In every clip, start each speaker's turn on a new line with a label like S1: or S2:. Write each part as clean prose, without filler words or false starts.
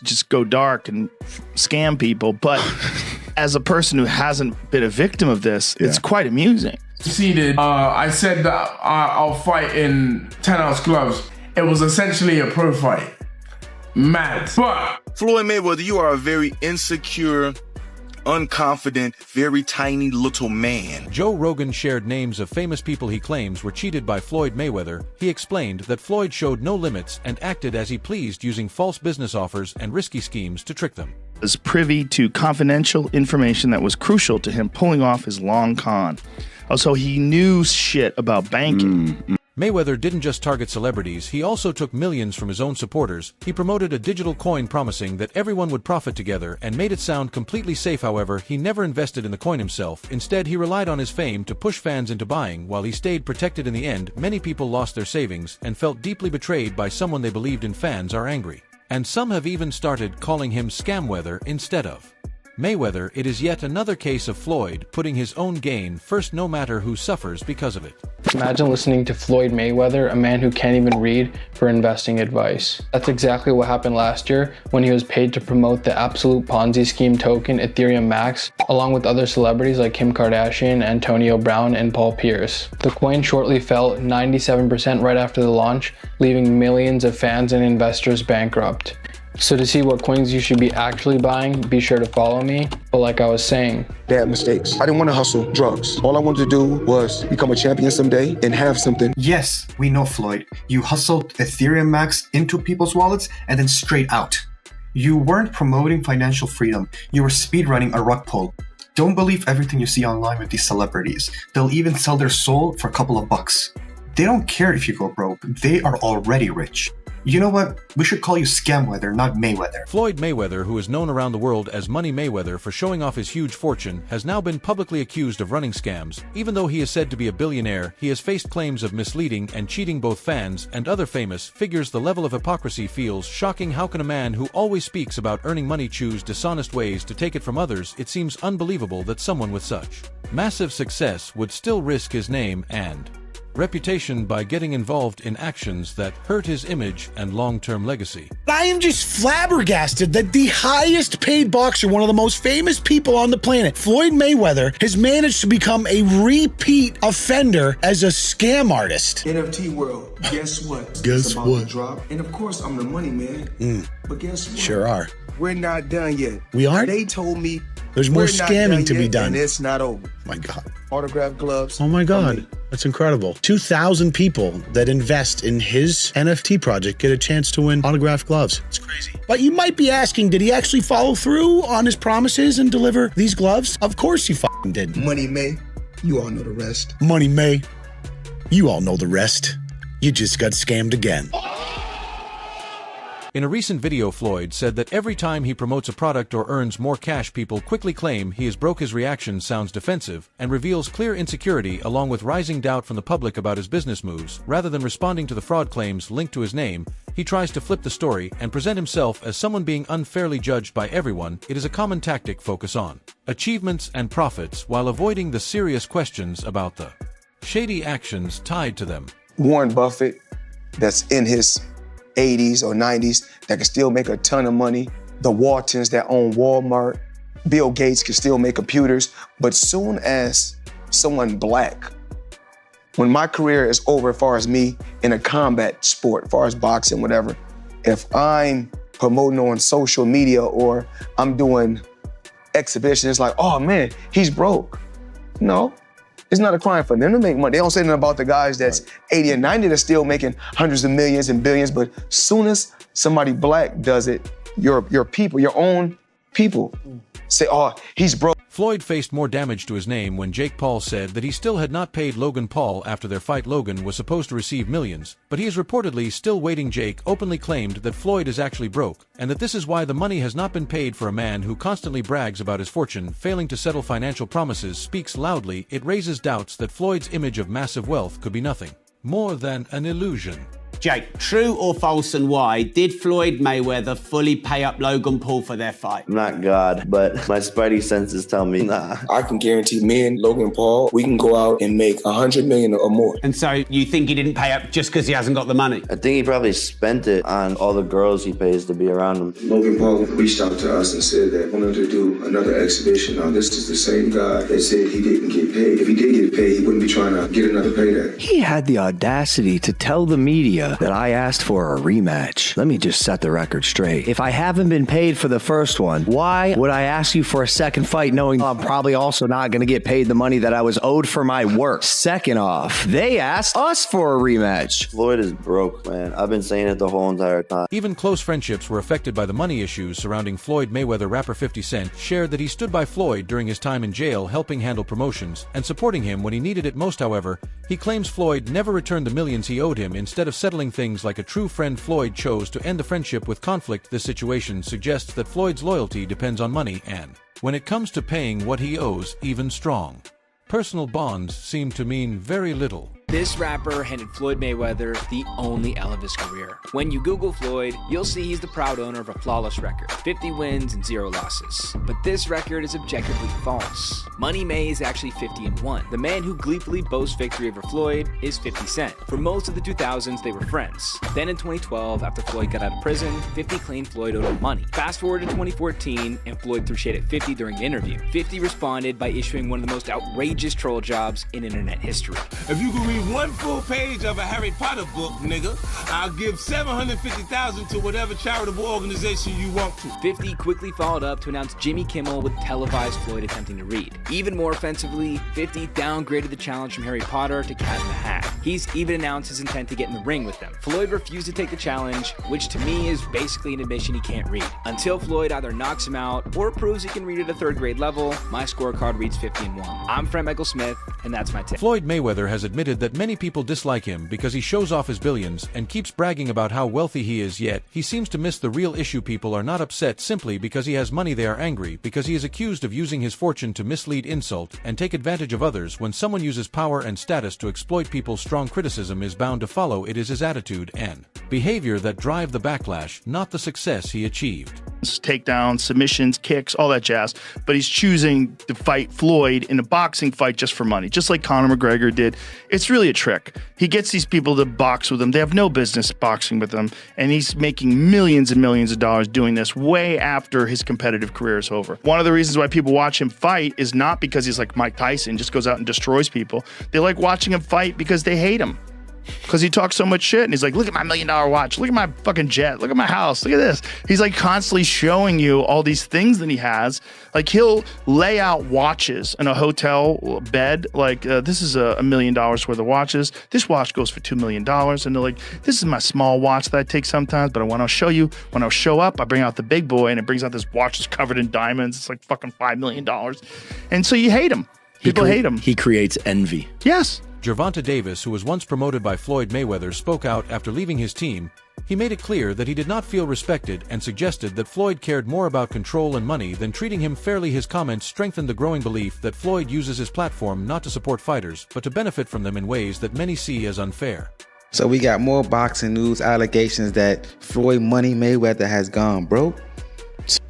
S1: just go dark and scam people. But as a person who hasn't been a victim of this, it's quite amusing.
S2: Seeded. I said that I'll fight in 10-ounce gloves. It was essentially a pro fight. Mad. But
S3: Floyd Mayweather, you are a very insecure, unconfident, very tiny little man.
S4: Joe Rogan shared names of famous people he claims were cheated by Floyd Mayweather. He explained that Floyd showed no limits and acted as he pleased, using false business offers and risky schemes to trick them.
S1: Was privy to confidential information that was crucial to him pulling off his long con. Also, he knew shit about banking.
S4: Mayweather didn't just target celebrities, he also took millions from his own supporters. He promoted a digital coin promising that everyone would profit together and made it sound completely safe. However, he never invested in the coin himself. Instead, he relied on his fame to push fans into buying. While he stayed protected in the end, many people lost their savings and felt deeply betrayed by someone they believed in. Fans are angry. And some have even started calling him Scamweather instead of Mayweather. It is yet another case of Floyd putting his own gain first, no matter who suffers because of it.
S5: Imagine listening to Floyd Mayweather, a man who can't even read, for investing advice. That's exactly what happened last year when he was paid to promote the absolute Ponzi scheme token Ethereum Max, along with other celebrities like Kim Kardashian, Antonio Brown, and Paul Pierce. The coin shortly fell 97% right after the launch, leaving millions of fans and investors bankrupt. So to see what coins you should be actually buying, be sure to follow me. But like I was saying,
S6: bad mistakes. I didn't want to hustle drugs. All I wanted to do was become a champion someday and have something.
S7: Yes, we know, Floyd. You hustled Ethereum Max into people's wallets and then straight out. You weren't promoting financial freedom. You were speedrunning a rug pull. Don't believe everything you see online with these celebrities. They'll even sell their soul for a couple of bucks. They don't care if you go broke. They are already rich. You know what? We should call you Scamweather, not Mayweather.
S4: Floyd Mayweather, who is known around the world as Money Mayweather for showing off his huge fortune, has now been publicly accused of running scams. Even though he is said to be a billionaire, he has faced claims of misleading and cheating both fans and other famous figures. The level of hypocrisy feels shocking. How can a man who always speaks about earning money choose dishonest ways to take it from others? It seems unbelievable that someone with such massive success would still risk his name and reputation by getting involved in actions that hurt his image and long-term legacy.
S8: I am just flabbergasted that the highest paid boxer, one of the most famous people on the planet, Floyd Mayweather, has managed to become a repeat offender as a scam artist.
S6: NFT world, guess what?
S8: Guess
S6: it's about
S8: what?
S6: To drop. And of course, I'm the money man. But guess what?
S8: Sure are.
S6: We're not done yet.
S8: We aren't?
S6: They told me
S8: there's more scamming to be done.
S6: And it's not over.
S8: My God.
S6: Autograph gloves.
S8: Oh my God. That's incredible. 2,000 people that invest in his NFT project get a chance to win autographed gloves. It's crazy. But you might be asking, did he actually follow through on his promises and deliver these gloves? Of course he fucking did.
S6: Money May, you all know the rest.
S8: Money May, you all know the rest. You just got scammed again.
S4: In a recent video, Floyd said that every time he promotes a product or earns more cash, people quickly claim he is broke. His reaction sounds defensive and reveals clear insecurity along with rising doubt from the public about his business moves. Rather than responding to the fraud claims linked to his name, he tries to flip the story and present himself as someone being unfairly judged by everyone. It is a common tactic. Focus on achievements and profits while avoiding the serious questions about the shady actions tied to them.
S6: Warren Buffett, that's in his 80s or 90s, that can still make a ton of money. The Waltons that own Walmart. Bill Gates can still make computers. But soon as someone black, when my career is over as far as me in a combat sport, as far as boxing, whatever, if I'm promoting on social media or I'm doing exhibitions, it's like, oh man, he's broke. No. It's not a crime for them to make money. They don't say nothing about the guys that's 80 and 90 that's still making hundreds of millions and billions, but soon as somebody black does it, your people, your own people say, oh, he's broke.
S4: Floyd faced more damage to his name when Jake Paul said that he still had not paid Logan Paul after their fight. Logan was supposed to receive millions, but he is reportedly still waiting. Jake openly claimed that Floyd is actually broke, and that this is why the money has not been paid. For a man who constantly brags about his fortune, failing to settle financial promises speaks loudly. It raises doubts that Floyd's image of massive wealth could be nothing more than an illusion.
S9: Jake, true or false and why, did Floyd Mayweather fully pay up Logan Paul for their fight?
S10: I'm not God, but my spidey senses tell me nah.
S6: I can guarantee me and Logan Paul, we can go out and make $100 million or more.
S9: And so you think he didn't pay up just because he hasn't got the money?
S10: I think he probably spent it on all the girls he pays to be around him.
S6: Logan Paul reached out to us and said that he wanted to do another exhibition. Now, this is the same guy that said he didn't get paid. If he did get paid, he wouldn't be trying to get another payday.
S11: He had the audacity to tell the media that I asked for a rematch. Let me just set the record straight. If I haven't been paid for the first one, why would I ask you for a second fight knowing I'm probably also not going to get paid the money that I was owed for my work? Second off, they asked us for a rematch.
S10: Floyd is broke, man. I've been saying it the whole entire time.
S4: Even close friendships were affected by the money issues surrounding Floyd Mayweather. Rapper 50 Cent shared that he stood by Floyd during his time in jail, helping handle promotions and supporting him when he needed it most. However, he claims Floyd never returned the millions he owed him. Instead of settling things like a true friend, Floyd chose to end the friendship with conflict. This situation suggests that Floyd's loyalty depends on money and, when it comes to paying what he owes, even strong personal bonds seem to mean very little.
S12: This rapper handed Floyd Mayweather the only L of his career. When you Google Floyd, you'll see he's the proud owner of a flawless record, 50 wins and 0 losses. But this record is objectively false. Money May is actually 50-1. The man who gleefully boasts victory over Floyd is 50 Cent. For most of the 2000s, they were friends. Then in 2012, after Floyd got out of prison, 50 claimed Floyd owed him money. Fast forward to 2014, and Floyd threw shade at 50 during the interview. 50 responded by issuing one of the most outrageous troll jobs in internet history.
S13: If you could read one full page of a Harry Potter book, nigga, I'll give $750,000 to whatever charitable organization you want to.
S12: 50 quickly followed up to announce Jimmy Kimmel would televise Floyd attempting to read. Even more offensively, 50 downgraded the challenge from Harry Potter to Cat in the Hat. He's even announced his intent to get in the ring with them. Floyd refused to take the challenge, which to me is basically an admission he can't read. Until Floyd either knocks him out or proves he can read at a 3rd grade level, my scorecard reads 50-1. I'm Fred Michael Smith, and that's my tip.
S4: Floyd Mayweather has admitted that many people dislike him because he shows off his billions and keeps bragging about how wealthy he is, yet he seems to miss the real issue. People are not upset simply because he has money. They are angry because he is accused of using his fortune to mislead, insult, and take advantage of others. When someone uses power and status to exploit people, strong criticism is bound to follow. It is his attitude and behavior that drive the backlash, not the success he achieved.
S1: Takedowns, submissions, kicks, all that jazz. But he's choosing to fight Floyd in a boxing fight just for money, just like Conor McGregor did. It's really a trick. He gets these people to box with him. They have no business boxing with him. And he's making millions and millions of dollars doing this way after his competitive career is over. One of the reasons why people watch him fight is not because he's like Mike Tyson, just goes out and destroys people. They like watching him fight because they hate him. Because he talks so much shit and he's like, look at my $1 million watch, look at my fucking jet, look at my house, look at this. He's like constantly showing you all these things that he has. Like he'll lay out watches in a hotel bed, like this is $1 million worth of watches. This watch goes for $2 million. And they're like, this is my small watch that I take sometimes, but I want to show you, when I show up, I bring out the big boy and it brings out this watch that's covered in diamonds. It's like fucking $5 million. And so you hate him. People hate him.
S11: He creates envy.
S1: Yes.
S4: Gervonta Davis, who was once promoted by Floyd Mayweather, spoke out after leaving his team. He made it clear that he did not feel respected and suggested that Floyd cared more about control and money than treating him fairly. His comments strengthened the growing belief that Floyd uses his platform not to support fighters, but to benefit from them in ways that many see as unfair.
S14: So we got more boxing news allegations that Floyd Money Mayweather has gone broke.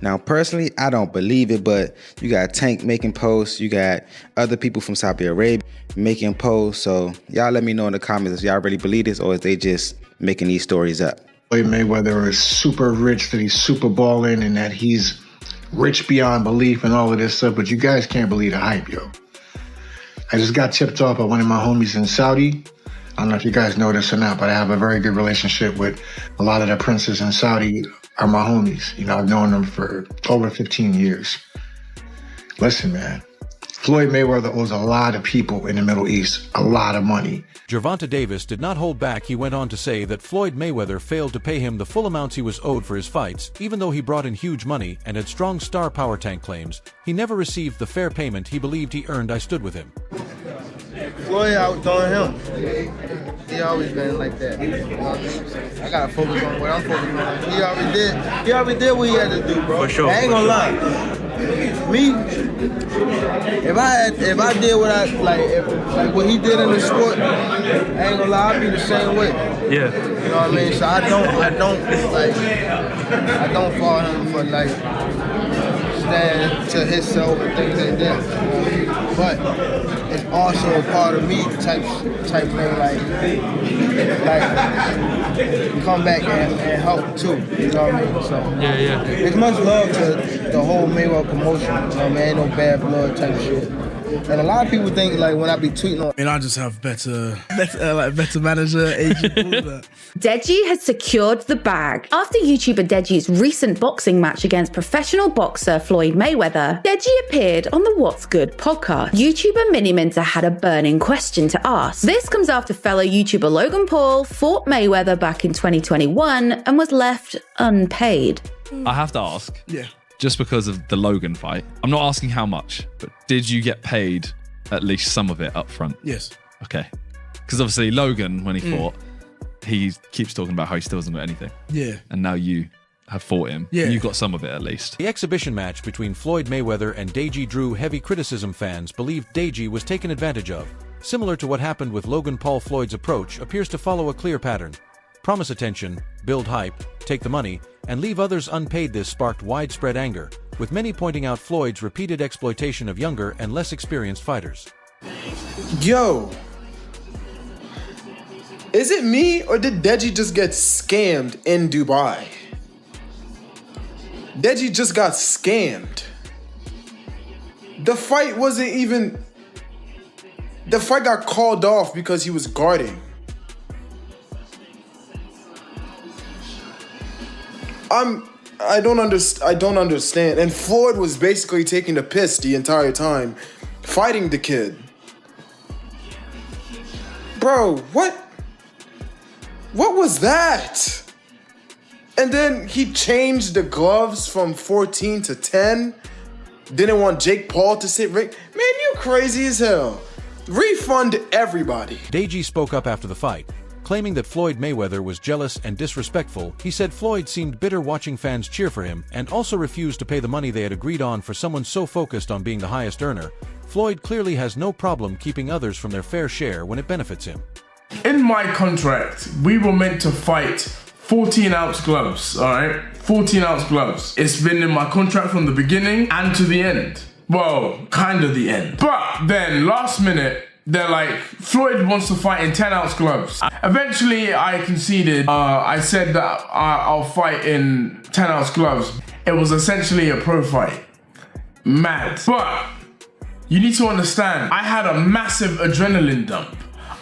S14: Now, personally, I don't believe it, but you got Tank making posts. You got other people from Saudi Arabia making posts. So y'all let me know in the comments if y'all really believe this or if they just making these stories up.
S15: Floyd Mayweather is super rich, that he's super balling, and that he's rich beyond belief and all of this stuff. But you guys can't believe the hype, yo. I just got tipped off by one of my homies in Saudi. I don't know if you guys know this or not, but I have a very good relationship with a lot of the princes in Saudi. Are my homies. You know, I've known them for over 15 years. Listen, man, Floyd Mayweather owes a lot of people in the Middle East a lot of money.
S4: Gervonta Davis did not hold back. He went on to say that Floyd Mayweather failed to pay him the full amounts he was owed for his fights, even though he brought in huge money and had strong star power. Tank claims he never received the fair payment he believed he earned. I stood with him.
S16: Floyd outdoing him. He always been like that. I gotta focus on what I'm focusing on. He already did what he had to do, bro.
S17: For sure.
S16: I ain't gonna lie. Me, if I did what I like what he did in the sport, I ain't gonna lie, I'd be the same way.
S17: Yeah.
S16: You know what I mean? So I don't fault him for like stand to himself and things like that. But it's also a part of me type thing, like come back and help too. You know what I mean? So
S17: yeah.
S16: There's much love to the whole Mayweather promotion. You know what I mean? Ain't no bad blood type shit. And a lot of people think like when I be tweeting on,
S2: and I just have better manager, agent, all that.
S18: Deji has secured the bag. After YouTuber Deji's recent boxing match against professional boxer Floyd Mayweather, Deji appeared on the What's Good podcast. YouTuber Miniminter had a burning question to ask. This comes after fellow YouTuber Logan Paul fought Mayweather back in 2021 and was left unpaid.
S17: I have to ask.
S2: Yeah.
S17: Just because of the Logan fight, I'm not asking how much, but did you get paid at least some of it up front?
S2: Yes.
S17: Okay. Because obviously Logan, when he fought, he keeps talking about how he still hasn't got anything.
S2: Yeah.
S17: And now you have fought him.
S2: Yeah.
S17: You got some of it at least.
S4: The exhibition match between Floyd Mayweather and Deji drew heavy criticism. Fans believed Deji was taken advantage of. Similar to what happened with Logan Paul, Floyd's approach appears to follow a clear pattern. Promise attention, build hype, take the money, and leave others unpaid. This sparked widespread anger, with many pointing out Floyd's repeated exploitation of younger and less experienced fighters.
S6: Yo, is it me or did Deji just get scammed in Dubai? Deji just got scammed. The fight wasn't even... The fight got called off because he was guarding. I don't understand. And Floyd was basically taking the piss the entire time, fighting the kid. Bro, what was that? And then he changed the gloves from 14 to 10. Didn't want Jake Paul to sit ring. Man, you crazy as hell. Refund everybody.
S4: Deji spoke up after the fight, claiming that Floyd Mayweather was jealous and disrespectful. He said Floyd seemed bitter watching fans cheer for him and also refused to pay the money they had agreed on for someone so focused on being the highest earner. Floyd clearly has no problem keeping others from their fair share when it benefits him.
S2: In my contract, we were meant to fight 14-ounce gloves, all right? 14-ounce gloves. It's been in my contract from the beginning and to the end. Well, kind of the end. But then last minute, they're like, Floyd wants to fight in 10-ounce gloves. Eventually, I conceded. I said that I'll fight in 10-ounce gloves. It was essentially a pro fight. Mad. But you need to understand, I had a massive adrenaline dump.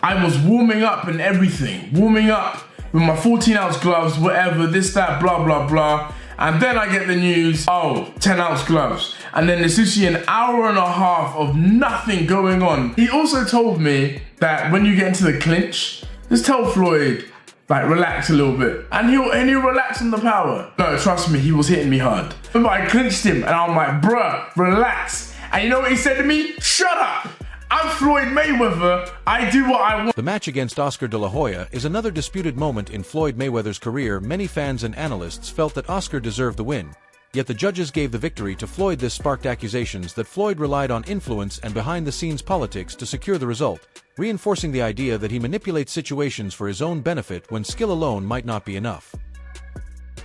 S2: I was warming up and everything. Warming up with my 14-ounce gloves, whatever, this, that, blah, blah, blah. And then I get the news, 10-ounce gloves. And then there's literally an hour and a half of nothing going on. He also told me that when you get into the clinch, just tell Floyd, like, relax a little bit. And he'll relax on the power. No, trust me, he was hitting me hard. Remember, I clinched him and I'm like, bruh, relax. And you know what he said to me? Shut up. I'm Floyd Mayweather. I do what I want.
S4: The match against Oscar De La Hoya is another disputed moment in Floyd Mayweather's career. Many fans and analysts felt that Oscar deserved the win, yet the judges gave the victory to Floyd. This sparked accusations that Floyd relied on influence and behind-the-scenes politics to secure the result, reinforcing the idea that he manipulates situations for his own benefit when skill alone might not be enough.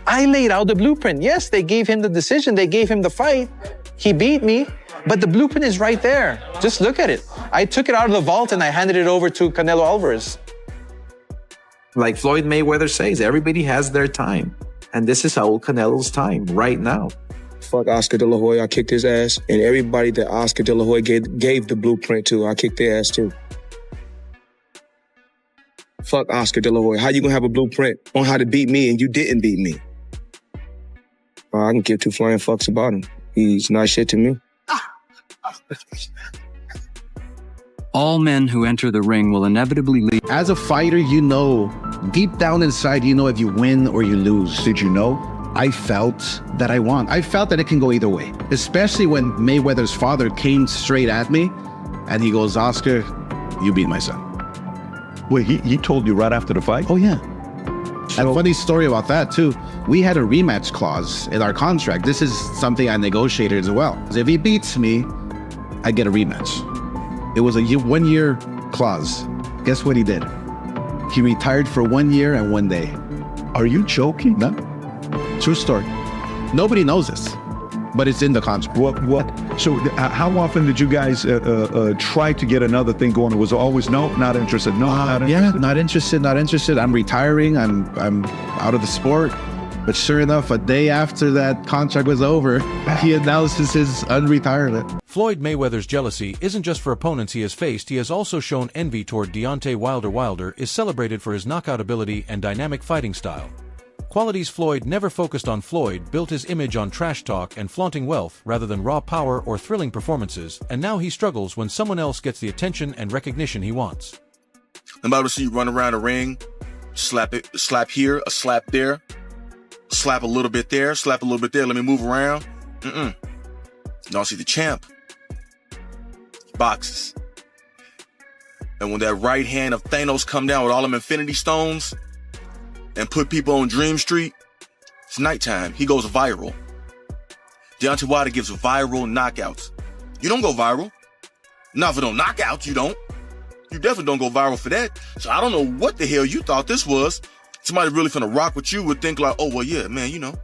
S19: I laid out the blueprint. Yes, they gave him the decision. They gave him the fight. He beat me. But the blueprint is right there. Just look at it. I took it out of the vault and I handed it over to Canelo Alvarez.
S20: Like Floyd Mayweather says, everybody has their time. And this is Saul Canelo's time right now.
S6: Fuck Oscar De La Hoya. I kicked his ass. And everybody that Oscar De La Hoya gave the blueprint to, I kicked their ass too. Fuck Oscar De La Hoya. How you gonna have a blueprint on how to beat me and you didn't beat me? I can give two flying fucks about him. He's not shit to me.
S21: All men who enter the ring will inevitably leave.
S22: As a fighter, you know, deep down inside, you know if you win or you lose. Did you know? I felt that I won. I felt that it can go either way, especially when Mayweather's father came straight at me and he goes, Oscar, you beat my son.
S23: Wait, he told you right after the fight?
S22: Oh, yeah. And funny story about that too, we had a rematch clause in our contract. This is something I negotiated as well. If he beats me, I get a rematch. It was a 1 year clause. Guess what he did? He retired for 1 year and 1 day.
S3: Are you joking?
S22: No. True story. Nobody knows this, but it's in the contract.
S3: What? So how often did you guys try to get another thing going? It was always no, not interested. No, not interested.
S22: Yeah, not interested. I'm retiring. I'm out of the sport. But sure enough, a day after that contract was over, he announces his unretirement.
S4: Floyd Mayweather's jealousy isn't just for opponents he has faced, he has also shown envy toward Deontay Wilder. Wilder is celebrated for his knockout ability and dynamic fighting style. Qualities Floyd never focused on. Floyd built his image on trash talk and flaunting wealth rather than raw power or thrilling performances, and now he struggles when someone else gets the attention and recognition he wants.
S5: I'm about to see you run around the ring, slap here, a slap there, slap a little bit there, slap a little bit there, let me move around. No, see the champ boxes. And when that right hand of Thanos come down with all them infinity stones and put people on Dream Street, it's nighttime. He goes viral. Deontay Wilder gives viral knockouts. You don't go viral. Not for no knockouts, you don't. You definitely don't go viral for that. So I don't know what the hell you thought this was. Somebody really finna rock with you would think like, oh, well, yeah, man, you know.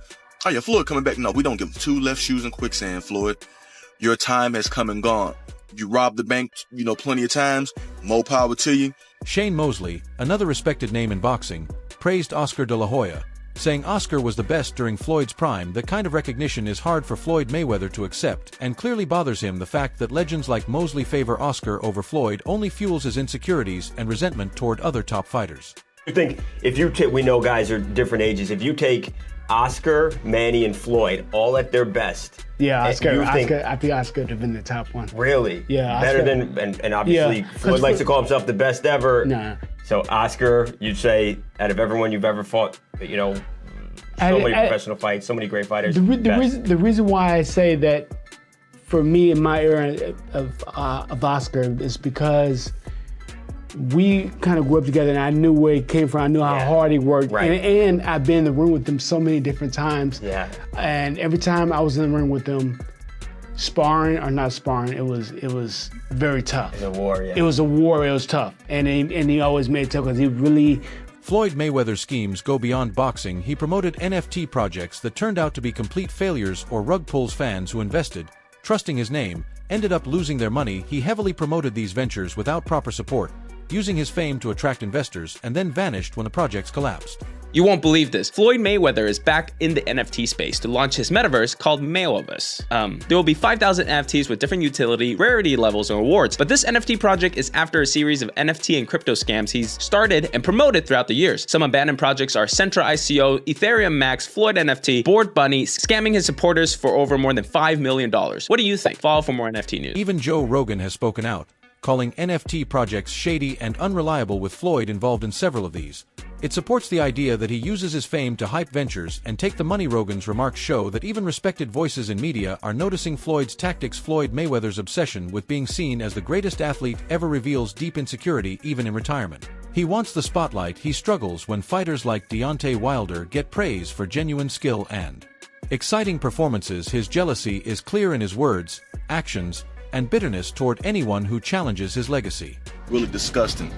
S5: Oh, yeah, Floyd coming back. No, we don't give him 2 left shoes in quicksand, Floyd. Your time has come and gone. You robbed the bank, plenty of times. More power to you.
S4: Shane Mosley, another respected name in boxing, praised Oscar de la Hoya, saying Oscar was the best during Floyd's prime. That kind of recognition is hard for Floyd Mayweather to accept, and clearly bothers him. The fact that legends like Mosley favor Oscar over Floyd only fuels his insecurities and resentment toward other top fighters.
S23: I think if you take, we know guys are different ages. If you take Oscar, Manny, and Floyd all at their best.
S24: Yeah, I think Oscar would have been the top one.
S23: Really?
S24: Yeah.
S23: Better than, and obviously Floyd likes to call himself the best ever.
S24: Nah.
S23: So Oscar, you'd say, out of everyone you've ever fought, so many professional fights, so many great fighters.
S24: The reason why I say that for me in my era of Oscar is because we kind of grew up together and I knew where he came from. I knew how hard he worked.
S23: Right.
S24: And I've been in the room with him so many different times.
S23: Yeah.
S24: And every time I was in the ring with him, sparring or not sparring, it was very tough.
S23: It was a war, yeah.
S24: It was a war, it was tough. And he always made it tough because he really...
S4: Floyd Mayweather's schemes go beyond boxing. He promoted NFT projects that turned out to be complete failures, or rug pulls. Fans who invested, trusting his name, ended up losing their money. He heavily promoted these ventures without proper support, using his fame to attract investors, and then vanished when the projects collapsed.
S25: You won't believe this. Floyd Mayweather is back in the NFT space to launch his metaverse called Mayoverse. There will be 5,000 NFTs with different utility, rarity levels, and rewards. But this NFT project is after a series of NFT and crypto scams he's started and promoted throughout the years. Some abandoned projects are Centra ICO, Ethereum Max, Floyd NFT, Bored Bunny, scamming his supporters for over more than $5 million. What do you think? Follow for more NFT news.
S4: Even Joe Rogan has spoken out, calling NFT projects shady and unreliable, with Floyd involved in several of these. It supports the idea that he uses his fame to hype ventures and take the money. Rogan's remarks show that even respected voices in media are noticing Floyd's tactics. Floyd Mayweather's obsession with being seen as the greatest athlete ever reveals deep insecurity even in retirement. He wants the spotlight. He struggles when fighters like Deontay Wilder get praise for genuine skill and exciting performances. His jealousy is clear in his words, actions, and bitterness toward anyone who challenges his legacy.
S5: Really disgusting.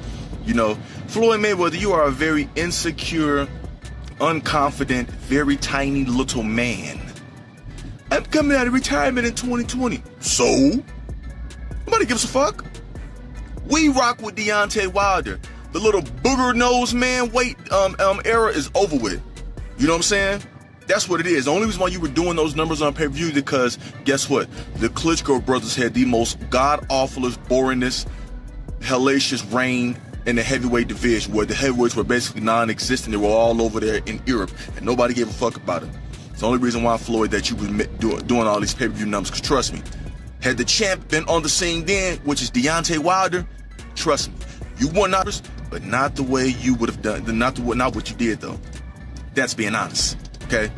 S5: Floyd Mayweather, you are a very insecure, unconfident, very tiny little man. I'm coming out of retirement in 2020. So? Nobody gives a fuck. We rock with Deontay Wilder. The little booger-nosed man weight era is over with. You know what I'm saying? That's what it is. The only reason why you were doing those numbers on pay-per-view is because, guess what? The Klitschko brothers had the most god-awfulest, boringest, hellacious reign in the heavyweight division, where the heavyweights were basically non-existent. They were all over there in Europe, and nobody gave a fuck about it. It's the only reason why, Floyd, that you were doing all these pay-per-view numbers, because trust me, had the champ been on the scene then, which is Deontay Wilder, trust me, you won numbers, but not the way you would have done, not what you did, though. That's being honest, okay?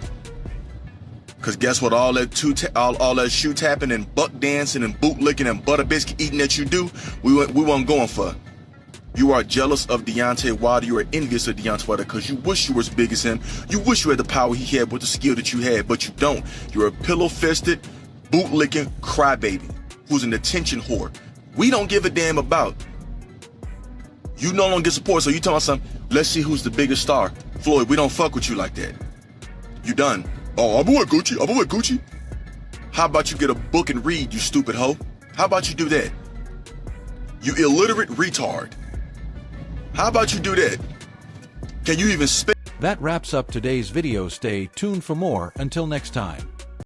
S5: Because guess what, all that shoe tapping and buck dancing and boot licking and butter biscuit eating that you do, we weren't going for. You are jealous of Deontay Wilder. You are envious of Deontay Wilder because you wish you were as big as him. You wish you had the power he had with the skill that you had, but you don't. You're a pillow-fisted, boot-licking crybaby who's an attention whore. We don't give a damn about. You no longer get support, so you telling us something, let's see who's the biggest star. Floyd, we don't fuck with you like that. You done. Oh, I'm with Gucci. I'm with Gucci. How about you get a book and read, you stupid hoe? How about you do that? You illiterate retard. How about you do that? Can you even spit?
S4: That wraps up today's video. Stay tuned for more. Until next time.